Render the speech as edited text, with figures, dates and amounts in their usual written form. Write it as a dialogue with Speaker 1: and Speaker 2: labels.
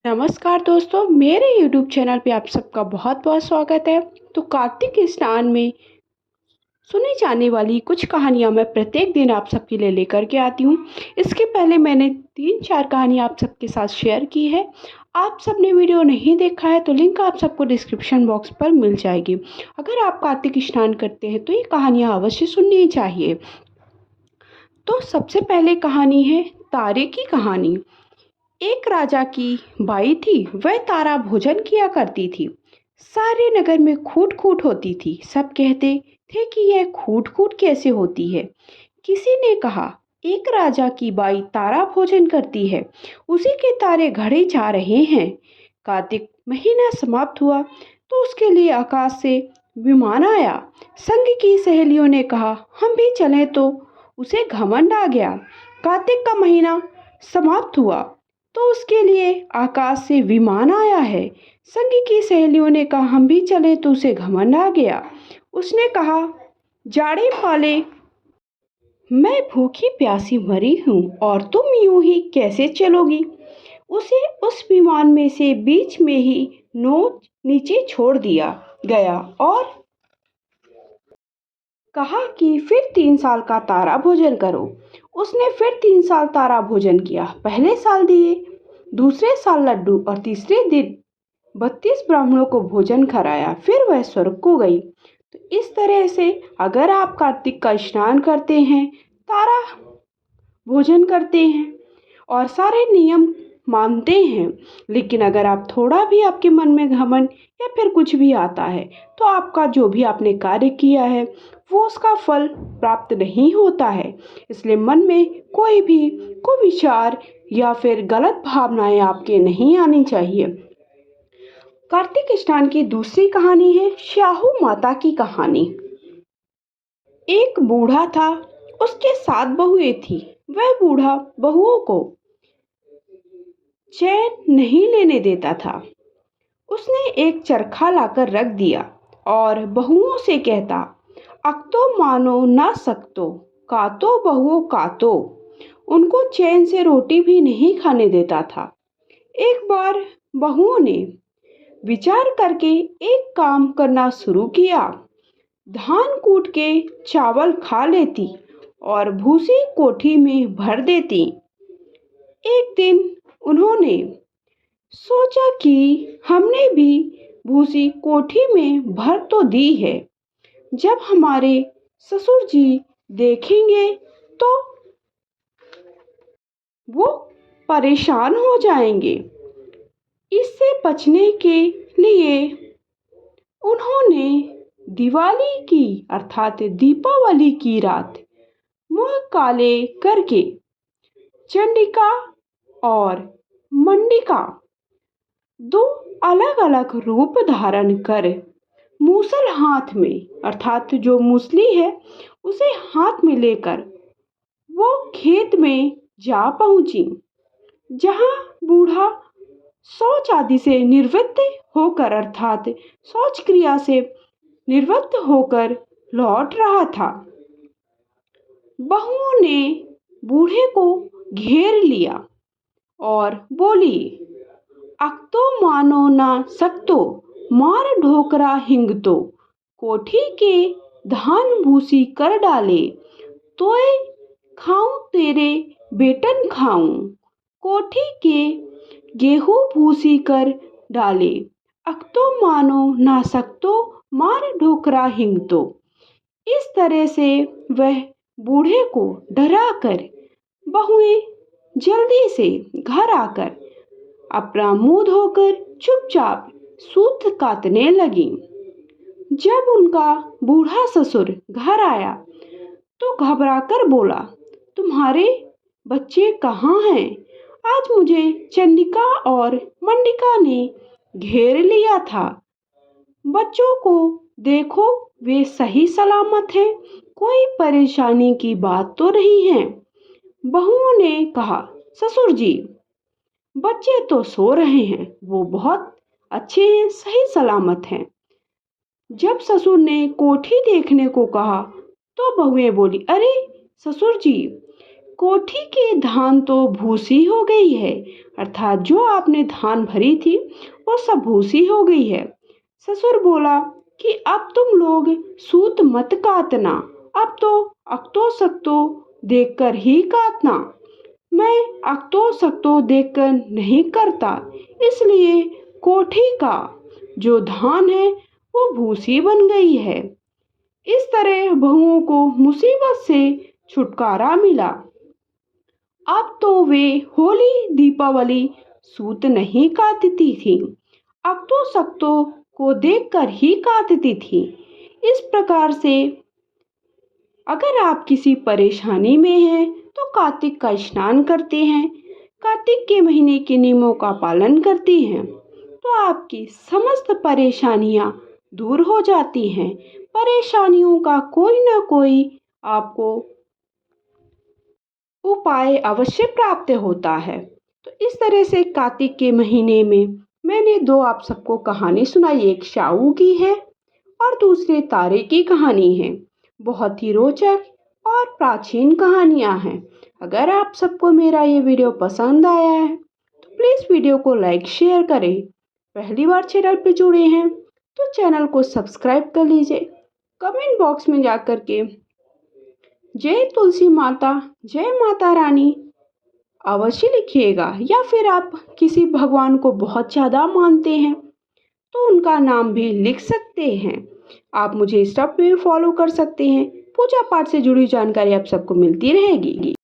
Speaker 1: नमस्कार दोस्तों, मेरे यूट्यूब चैनल पे आप सबका बहुत बहुत स्वागत है। तो कार्तिक स्नान में सुनी जाने वाली कुछ कहानियाँ मैं प्रत्येक दिन आप सबके लिए लेकर के आती हूँ। इसके पहले मैंने 3-4 कहानियाँ आप सबके साथ शेयर की है। आप सबने वीडियो नहीं देखा है तो लिंक आप सबको डिस्क्रिप्शन बॉक्स पर मिल जाएगी। अगर आप कार्तिक स्नान करते हैं तो ये कहानियाँ अवश्य सुननी चाहिए। तो सबसे पहले कहानी है तारे की कहानी। एक राजा की बाई थी, वह तारा भोजन किया करती थी। सारे नगर में खूट खूट होती थी। सब कहते थे कि यह खूट खूट कैसे होती है। किसी ने कहा, एक राजा की बाई तारा भोजन करती है, उसी के तारे घड़े जा रहे हैं। कार्तिक महीना समाप्त हुआ तो उसके लिए आकाश से विमान आया। संग की सहेलियों ने कहा, हम भी चलें, तो उसे घमंड आ गया। कार्तिक का महीना समाप्त हुआ तो उसके लिए आकाश से विमान आया है। संगी की सहेलियों ने कहा, हम भी चले, तो उसे घमंड आ गया। उसने कहा, जाड़े पाले मैं भूखी प्यासी मरी हूँ और तुम यूं ही कैसे चलोगी। उसे उस विमान में से बीच में ही नोच नीचे छोड़ दिया गया और कहा कि फिर 3 साल का तारा भोजन करो। उसने फिर 3 साल तारा भोजन किया। पहले साल दिए, दूसरे साल लड्डू और तीसरे दिन 32 ब्राह्मणों को भोजन कराया। फिर वह स्वर्ग को गई। तो इस तरह से अगर आप कार्तिक का स्नान करते हैं, तारा भोजन करते हैं और सारे नियम मानते हैं, लेकिन अगर आप थोड़ा भी आपके मन में घमंड या फिर कुछ भी आता है तो आपका जो भी आपने कार्य किया है वो उसका फल प्राप्त नहीं होता है। इसलिए मन में कोई भी कुविचार या फिर गलत भावनाएं आपके नहीं आनी चाहिए। कार्तिक स्नान की दूसरी कहानी है श्याहू माता की कहानी। एक बूढ़ा था, उसके 7 बहुएं थी। वह बूढ़ा बहुओं को चैन नहीं लेने देता था। उसने एक चरखा लाकर रख दिया और बहुओं से कहता, अक तो मानो ना सकतो, कातो बहुओं कातो। उनको चैन से रोटी भी नहीं खाने देता था। एक बार बहुओं ने विचार करके एक काम करना शुरू किया। धान कूट के चावल खा लेती और भूसी कोठी में भर देती। एक दिन उन्होंने सोचा कि हमने भी भूसी कोठी में भर तो दी है, जब हमारे ससुर जी देखेंगे तो वो परेशान हो जाएंगे। इससे बचने के लिए उन्होंने दिवाली की अर्थात दीपावली की रात मुंह काले करके चंडिका और मंडिका 2 अलग अलग रूप धारण कर मूसल हाथ में अर्थात जो मूसली है उसे हाथ में लेकर वो खेत में जा पहुंची, जहां बूढ़ा शौच आदि से निवृत्त होकर अर्थात शौच क्रिया से निवृत्त होकर लौट रहा था। बहुओं ने बूढ़े को घेर लिया और बोली, अक तो मानो ना सकतो, मार ढोकरा हिंग तो। कोठी के धान भूसी कर डाले, तोय खाऊं तेरे बेटन खाऊं। कोठी के गेहूं भूसी कर डाले, अक तो मानो ना सकतो, मार ढोकरा हिंग तो। इस तरह से वह बूढ़े को डराकर बहुएं जल्दी से घर आकर अपना मुंह धोकर चुपचाप सूत काटने लगी। जब उनका बूढ़ा ससुर घर आया तो घबराकर बोला, तुम्हारे बच्चे कहाँ हैं? आज मुझे चंडिका और मंडिका ने घेर लिया था। बच्चों को देखो, वे सही सलामत हैं, कोई परेशानी की बात तो नहीं है। बहुओं ने कहा, ससुर जी, बच्चे तो सो रहे हैं, वो बहुत अच्छे हैं, सही सलामत हैं। जब ससुर ने कोठी देखने को कहा तो बहुएं बोली, अरे ससुर जी, कोठी के धान तो भूसी हो गई है, अर्थात जो आपने धान भरी थी वो सब भूसी हो गई है। ससुर बोला कि अब तुम लोग सूत मत काटना, अब तो अक्तो सक्तो देखकर ही काटना। मैं अक्तो सक्तो देखकर नहीं करता, इसलिए कोठी का जो धान है वो भूसी बन गई है। इस तरह बहुओं को मुसीबत से छुटकारा मिला। अब तो वे होली दीपावली सूत नहीं काटती थी, अक्तो सक्तो को देखकर ही काटती थी। इस प्रकार से अगर आप किसी परेशानी में हैं तो कार्तिक का स्नान करते हैं, कार्तिक के महीने के नियमों का पालन करते हैं तो आपकी समस्त परेशानियां दूर हो जाती हैं। परेशानियों का कोई ना कोई आपको उपाय अवश्य प्राप्त होता है। तो इस तरह से कार्तिक के महीने में मैंने दो आप सबको कहानी सुनाई, एक शाऊ की है और दूसरे तारे की कहानी है। बहुत ही रोचक और प्राचीन कहानियां हैं। अगर आप सबको मेरा ये वीडियो पसंद आया है तो प्लीज़ वीडियो को लाइक शेयर करें। पहली बार चैनल पे जुड़े हैं तो चैनल को सब्सक्राइब कर लीजिए। कमेंट बॉक्स में जाकर के जय तुलसी माता, जय माता रानी अवश्य लिखिएगा, या फिर आप किसी भगवान को बहुत ज़्यादा मानते हैं तो उनका नाम भी लिख सकते हैं। आप मुझे इंस्टा पे फॉलो कर सकते हैं। पूजा पाठ से जुड़ी जानकारी आप सबको मिलती रहेगी।